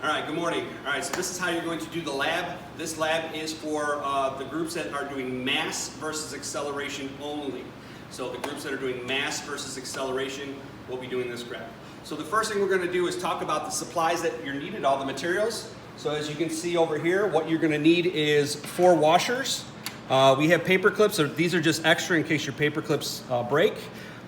All right, good morning. All right, so this is how you're going to do the lab. This lab is for the groups that are doing mass versus acceleration only. So the groups that are doing mass versus acceleration will be doing this graph. So the first thing we're going to do is talk about the supplies that you're needed, all the materials. So as you can see over here, what you're going to need is 4 washers. We have paper clips. So these are just extra in case your paper clips break.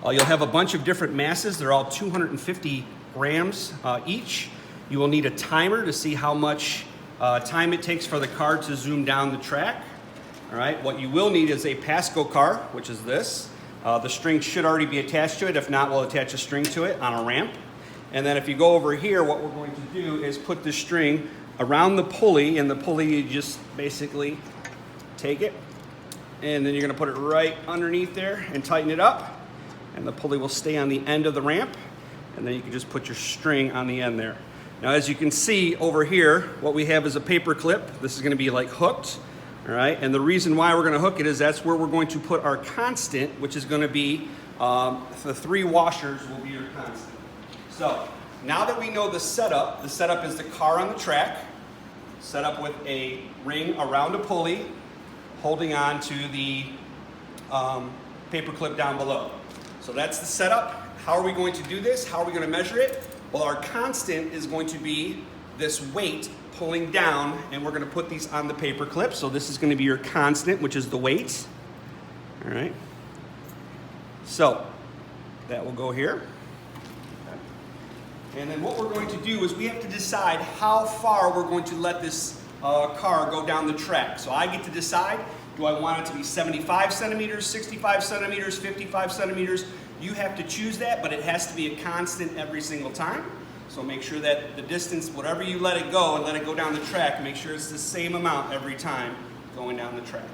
You'll have a bunch of different masses. They're all 250 grams each. You will need a timer to see how much time it takes for the car to zoom down the track. All right, what you will need is a Pasco car, which is this. The string should already be attached to it. If not, we'll attach a string to it on a ramp. And then if you go over here, what we're going to do is put the string around the pulley, and the pulley, you just basically take it, and then you're gonna put it right underneath there and tighten it up, and the pulley will stay on the end of the ramp, and then you can just put your string on the end there. Now, as you can see over here, what we have is a paper clip. This is gonna be like hooked, all right? And the reason why we're gonna hook it is that's where we're going to put our constant, which is gonna be, the 3 washers will be your constant. So, now that we know the setup is the car on the track, set up with a ring around a pulley, holding on to the paper clip down below. So that's the setup. How are we going to do this? How are we going to measure it? Well, our constant is going to be this weight pulling down, and we're going to put these on the paper clip. So this is going to be your constant, which is the weight. All right. So that will go here. And then what we're going to do is we have to decide how far we're going to let this car go down the track. So I get to decide, do I want it to be 75 centimeters, 65 centimeters, 55 centimeters? You have to choose that, but it has to be a constant every single time. So make sure that the distance, whatever you let it go and let it go down the track, make sure it's the same amount every time going down the track.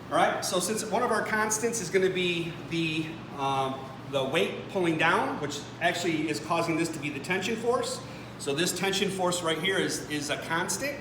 All right, so since one of our constants is going to be the weight pulling down, which actually is causing this to be the tension force. So this tension force right here is a constant.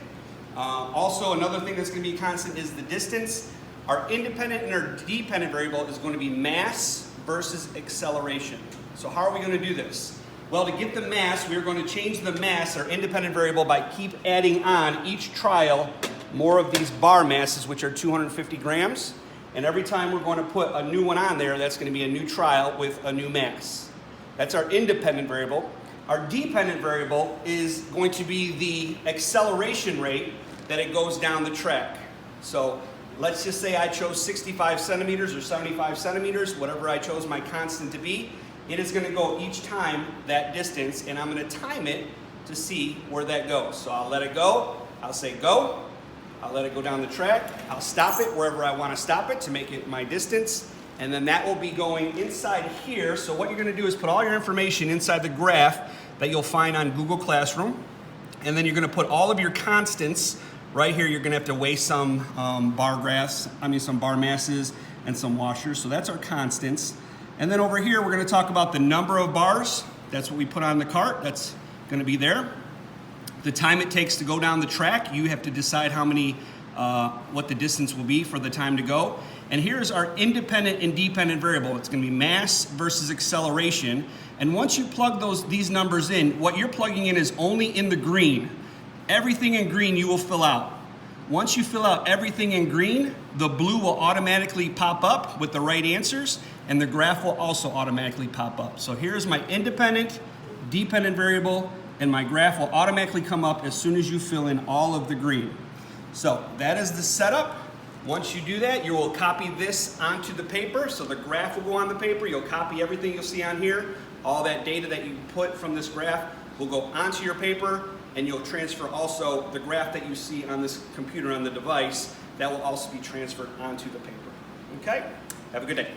Also, another thing that's going to be constant is the distance. Our independent and our dependent variable is going to be mass versus acceleration. So how are we going to do this? Well, to get the mass, we're going to change the mass, our independent variable, by keep adding on each trial more of these bar masses, which are 250 grams. And every time we're going to put a new one on there, that's going to be a new trial with a new mass. That's our independent variable. Our dependent variable is going to be the acceleration rate that it goes down the track. So let's just say I chose 65 centimeters or 75 centimeters, whatever I chose my constant to be. It is going to go each time that distance, and I'm going to time it to see where that goes. So I'll let it go. I'll say go. I'll let it go down the track. I'll stop it wherever I want to stop it to make it my distance. And then that will be going inside here. So what you're going to do is put all your information inside the graph that you'll find on Google Classroom. And then you're going to put all of your constants right here. You're going to have to weigh some some bar masses and some washers. So that's our constants. And then over here, we're going to talk about the number of bars. That's what we put on the cart. That's going to be there. The time it takes to go down the track, you have to decide how many, what the distance will be for the time to go. And here's our independent and dependent variable. It's going to be mass versus acceleration. And once you plug these numbers in, what you're plugging in is only in the green. Everything in green you will fill out. Once you fill out everything in green, the blue will automatically pop up with the right answers, and the graph will also automatically pop up. So here's my independent, dependent variable, and my graph will automatically come up as soon as you fill in all of the green. So that is the setup. Once you do that, you will copy this onto the paper. So the graph will go on the paper. You'll copy everything you'll see on here. All that data that you put from this graph will go onto your paper, and you'll transfer also the graph that you see on this computer on the device. That will also be transferred onto the paper. Okay? Have a good day.